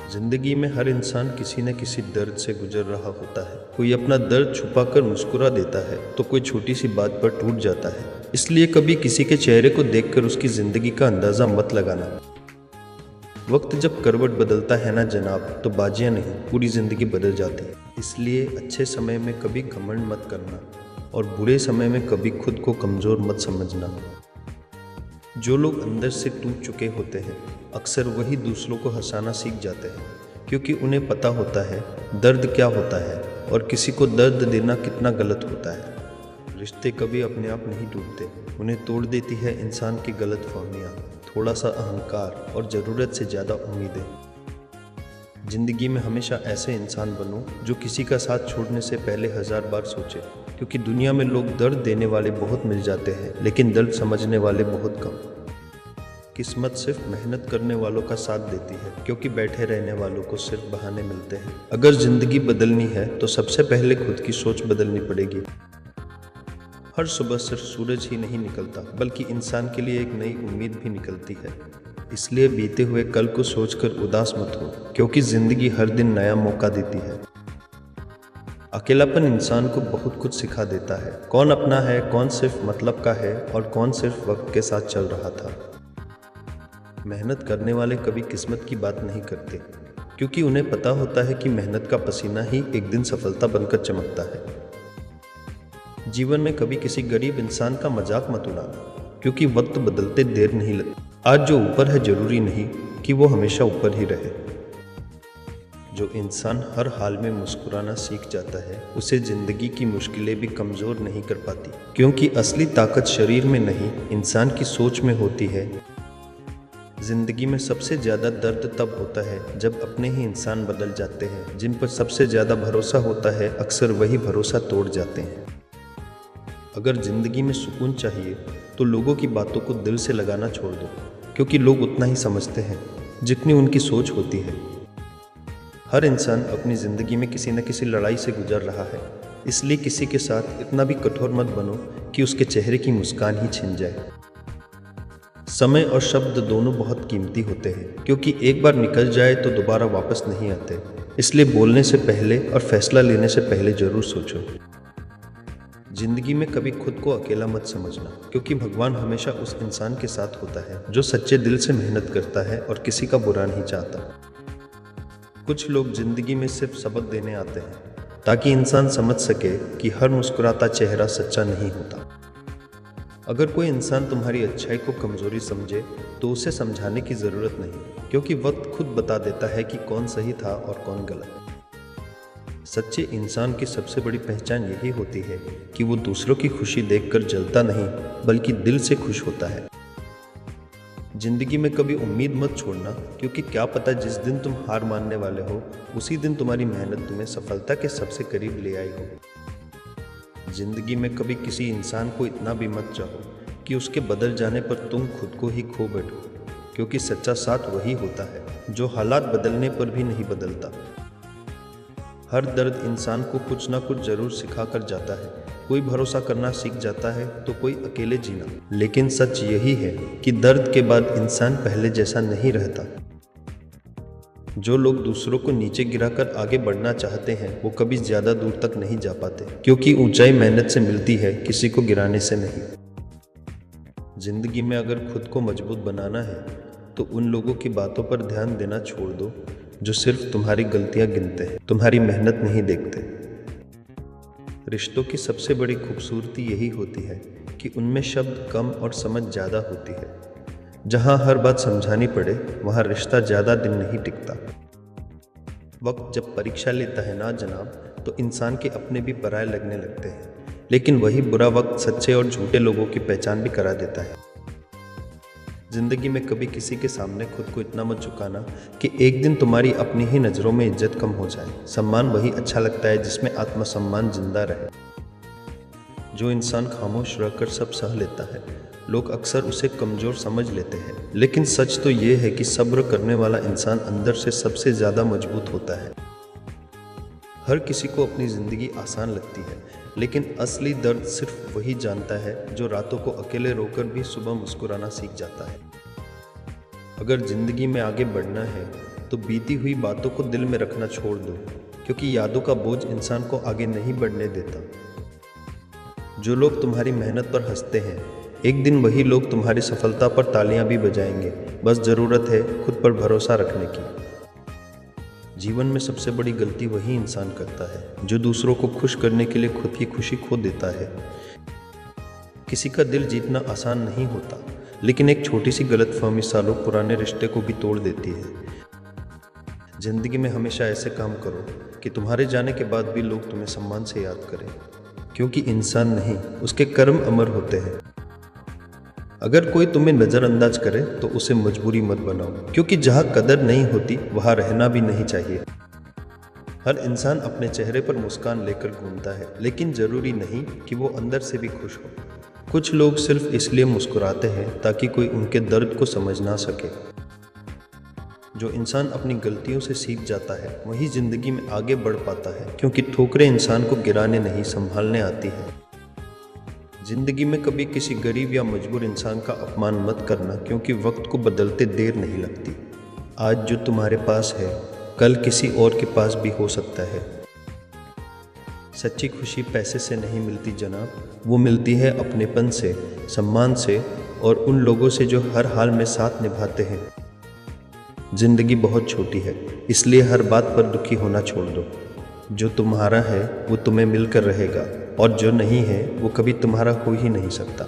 जिंदगी में हर इंसान किसी न किसी दर्द से गुजर रहा होता है। कोई अपना दर्द छुपाकर मुस्कुरा देता है तो कोई छोटी सी बात पर टूट जाता है। इसलिए कभी किसी के चेहरे को देखकर उसकी जिंदगी का अंदाजा मत लगाना। वक्त जब करवट बदलता है ना जनाब, तो बाजियां नहीं पूरी जिंदगी बदल जाती है। इसलिए अच्छे समय में कभी घमंड मत करना और बुरे समय में कभी खुद को कमज़ोर मत समझना। जो लोग अंदर से टूट चुके होते हैं अक्सर वही दूसरों को हंसाना सीख जाते हैं, क्योंकि उन्हें पता होता है दर्द क्या होता है और किसी को दर्द देना कितना गलत होता है। रिश्ते कभी अपने आप नहीं टूटते, उन्हें तोड़ देती है इंसान की गलतफहमियाँ, थोड़ा सा अहंकार और ज़रूरत से ज़्यादा उम्मीदें। ज़िंदगी में हमेशा ऐसे इंसान बनो जो किसी का साथ छोड़ने से पहले 1000 बार सोचे, क्योंकि दुनिया में लोग दर्द देने वाले बहुत मिल जाते हैं लेकिन दर्द समझने वाले बहुत कम। किस्मत सिर्फ मेहनत करने वालों का साथ देती है, क्योंकि बैठे रहने वालों को सिर्फ बहाने मिलते हैं। अगर ज़िंदगी बदलनी है तो सबसे पहले खुद की सोच बदलनी पड़ेगी। हर सुबह सिर्फ सूरज ही नहीं निकलता, बल्कि इंसान के लिए एक नई उम्मीद भी निकलती है। इसलिए बीते हुए कल को सोचकर उदास मत हो, क्योंकि ज़िंदगी हर दिन नया मौका देती है। अकेलापन इंसान को बहुत कुछ सिखा देता है, कौन अपना है, कौन सिर्फ मतलब का है और कौन सिर्फ वक्त के साथ चल रहा था। मेहनत करने वाले कभी किस्मत की बात नहीं करते, क्योंकि उन्हें पता होता है कि मेहनत का पसीना ही एक दिन सफलता बनकर चमकता है। जीवन में कभी किसी गरीब इंसान का मजाक मत उड़ाना, क्योंकि वक्त बदलते देर नहीं लगती। आज जो ऊपर है जरूरी नहीं कि वो हमेशा ऊपर ही रहे। जो इंसान हर हाल में मुस्कुराना सीख जाता है उसे जिंदगी की मुश्किलें भी कमज़ोर नहीं कर पाती, क्योंकि असली ताकत शरीर में नहीं इंसान की सोच में होती है। जिंदगी में सबसे ज़्यादा दर्द तब होता है जब अपने ही इंसान बदल जाते हैं। जिन पर सबसे ज़्यादा भरोसा होता है अक्सर वही भरोसा तोड़ जाते हैं। अगर ज़िंदगी में सुकून चाहिए तो लोगों की बातों को दिल से लगाना छोड़ दो, क्योंकि लोग उतना ही समझते हैं जितनी उनकी सोच होती है। हर इंसान अपनी ज़िंदगी में किसी न किसी लड़ाई से गुजर रहा है, इसलिए किसी के साथ इतना भी कठोर मत बनो कि उसके चेहरे की मुस्कान ही छिन जाए। समय और शब्द दोनों बहुत कीमती होते हैं, क्योंकि एक बार निकल जाए तो दोबारा वापस नहीं आते। इसलिए बोलने से पहले और फैसला लेने से पहले ज़रूर सोचो। जिंदगी में कभी खुद को अकेला मत समझना, क्योंकि भगवान हमेशा उस इंसान के साथ होता है जो सच्चे दिल से मेहनत करता है और किसी का बुरा नहीं चाहता। कुछ लोग जिंदगी में सिर्फ सबक देने आते हैं ताकि इंसान समझ सके कि हर मुस्कुराता चेहरा सच्चा नहीं होता। अगर कोई इंसान तुम्हारी अच्छाई को कमजोरी समझे तो उसे समझाने की ज़रूरत नहीं, क्योंकि वक्त खुद बता देता है कि कौन सही था और कौन गलत। सच्चे इंसान की सबसे बड़ी पहचान यही होती है कि वो दूसरों की खुशी देखकर जलता नहीं, बल्कि दिल से खुश होता है। जिंदगी में कभी उम्मीद मत छोड़ना, क्योंकि क्या पता जिस दिन तुम हार मानने वाले हो उसी दिन तुम्हारी मेहनत तुम्हें सफलता के सबसे करीब ले आई हो। जिंदगी में कभी किसी इंसान को इतना भी मत चाहो कि उसके बदल जाने पर तुम खुद को ही खो बैठो, क्योंकि सच्चा साथ वही होता है जो हालात बदलने पर भी नहीं बदलता। हर दर्द इंसान को कुछ ना कुछ जरूर सिखा कर जाता है। कोई भरोसा करना सीख जाता है तो कोई अकेले जीना। लेकिन सच यही है कि दर्द के बाद इंसान पहले जैसा नहीं रहता। जो लोग दूसरों को नीचे गिराकर आगे बढ़ना चाहते हैं वो कभी ज़्यादा दूर तक नहीं जा पाते, क्योंकि ऊंचाई मेहनत से मिलती है, किसी को गिराने से नहीं। जिंदगी में अगर खुद को मजबूत बनाना है तो उन लोगों की बातों पर ध्यान देना छोड़ दो जो सिर्फ तुम्हारी गलतियां गिनते हैं, तुम्हारी मेहनत नहीं देखते। रिश्तों की सबसे बड़ी खूबसूरती यही होती है कि उनमें शब्द कम और समझ ज़्यादा होती है। जहां हर बात समझानी पड़े वहां रिश्ता ज़्यादा दिन नहीं टिकता। वक्त जब परीक्षा लेता है ना जनाब, तो इंसान के अपने भी पराये लगने लगते हैं, लेकिन वही बुरा वक्त सच्चे और झूठे लोगों की पहचान भी करा देता है। जिंदगी में कभी किसी के सामने खुद को इतना मत झुकाना कि एक दिन तुम्हारी अपनी ही नज़रों में इज्जत कम हो जाए। सम्मान वही अच्छा लगता है जिसमें आत्मसम्मान जिंदा रहे। जो इंसान खामोश रहकर सब सह लेता है, लोग अक्सर उसे कमज़ोर समझ लेते हैं, लेकिन सच तो ये है कि सब्र करने वाला इंसान अंदर से सबसे ज़्यादा मजबूत होता है। हर किसी को अपनी ज़िंदगी आसान लगती है, लेकिन असली दर्द सिर्फ वही जानता है जो रातों को अकेले रोकर भी सुबह मुस्कुराना सीख जाता है। अगर ज़िंदगी में आगे बढ़ना है तो बीती हुई बातों को दिल में रखना छोड़ दो, क्योंकि यादों का बोझ इंसान को आगे नहीं बढ़ने देता। जो लोग तुम्हारी मेहनत पर हंसते हैं, एक दिन वही लोग तुम्हारी सफलता पर तालियां भी बजाएंगे। बस ज़रूरत है खुद पर भरोसा रखने की। जीवन में सबसे बड़ी गलती वही इंसान करता है जो दूसरों को खुश करने के लिए खुद की खुशी खो देता है। किसी का दिल जीतना आसान नहीं होता, लेकिन एक छोटी सी गलतफहमी सालों पुराने रिश्ते को भी तोड़ देती है। जिंदगी में हमेशा ऐसे काम करो कि तुम्हारे जाने के बाद भी लोग तुम्हें सम्मान से याद करें, क्योंकि इंसान नहीं, उसके कर्म अमर होते हैं। अगर कोई तुम्हें नज़रअंदाज करे तो उसे मजबूरी मत बनाओ, क्योंकि जहाँ कदर नहीं होती वहाँ रहना भी नहीं चाहिए। हर इंसान अपने चेहरे पर मुस्कान लेकर घूमता है, लेकिन ज़रूरी नहीं कि वो अंदर से भी खुश हो। कुछ लोग सिर्फ इसलिए मुस्कुराते हैं ताकि कोई उनके दर्द को समझ ना सके। जो इंसान अपनी गलतियों से सीख जाता है वही जिंदगी में आगे बढ़ पाता है, क्योंकि ठोकरें इंसान को गिराने नहीं संभालने आती है। जिंदगी में कभी किसी गरीब या मजबूर इंसान का अपमान मत करना, क्योंकि वक्त को बदलते देर नहीं लगती। आज जो तुम्हारे पास है कल किसी और के पास भी हो सकता है। सच्ची खुशी पैसे से नहीं मिलती जनाब, वो मिलती है अपनेपन से, सम्मान से और उन लोगों से जो हर हाल में साथ निभाते हैं। जिंदगी बहुत छोटी है, इसलिए हर बात पर दुखी होना छोड़ दो। जो तुम्हारा है वो तुम्हें मिलकर रहेगा, और जो नहीं है वो कभी तुम्हारा हो ही नहीं सकता।